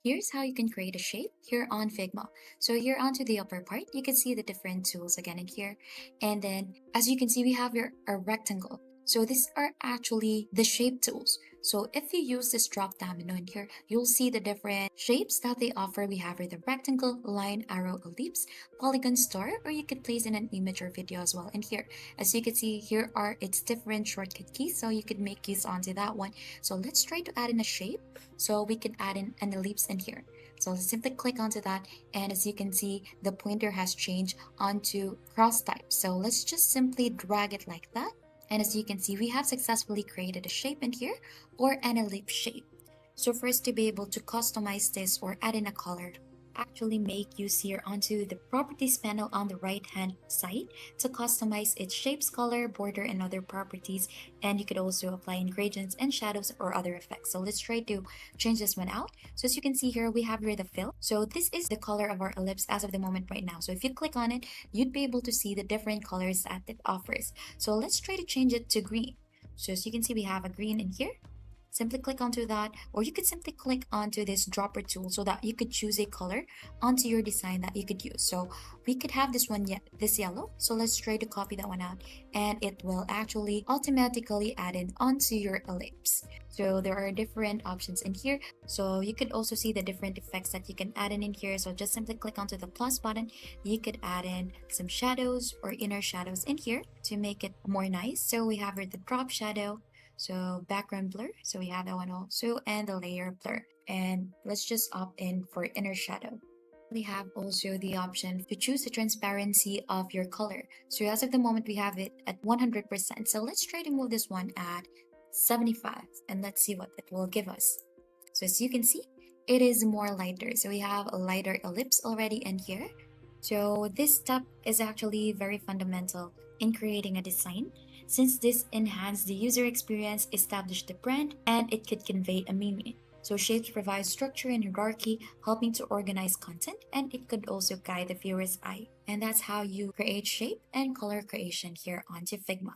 Here's how you can create a shape here on Figma. So here onto the upper part, you can see the different tools again in here. And then as you can see, we have here a rectangle. So these are actually the shape tools. So if you use this drop down menu in here, you'll see the different shapes that they offer. We have here the rectangle, line, arrow, ellipse, polygon, star, or you could place in an image or video as well in here. As you can see, here are its different shortcut keys. So you could make use onto that one. So let's try to add in a shape. So we can add in an ellipse in here. So simply click onto that, and as you can see, the pointer has changed onto cross type. So let's just simply drag it like that. And as you can see, we have successfully created a shape in here, or an ellipse shape. So for us to be able to customize this or add in a color, actually make use here onto the properties panel on the right hand side to customize its shapes, color, border, and other properties. And you could also apply ingredients and shadows or other effects. So let's try to change this one out. So as you can see here, we have here the fill. So this is the color of our ellipse as of the moment right now. So if you click on it, you'd be able to see the different colors that it offers. So let's try to change it to green. So as you can see, we have a green in here. Simply click onto that, or you could simply click onto this dropper tool so that you could choose a color onto your design that you could use. So we could have this one yet, this yellow. So let's try to copy that one out, and it will actually automatically add it onto your ellipse. So there are different options in here. So you could also see the different effects that you can add in here. So just simply click onto the plus button. You could add in some shadows or inner shadows in here to make it more nice. So we have here the drop shadow, so background blur, so we have that one also, and the layer blur. And let's just opt in for inner shadow. We have also the option to choose the transparency of your color. So as of the moment, we have it at 100%. So let's try to move this one at 75, and let's see what it will give us. So as you can see, it is more lighter. So we have a lighter ellipse already in here. So this step is actually very fundamental in creating a design, since this enhances the user experience, establish the brand, and it could convey a meaning. So shapes provide structure and hierarchy, helping to organize content, and it could also guide the viewer's eye. And that's how you create shape and color creation here onto Figma.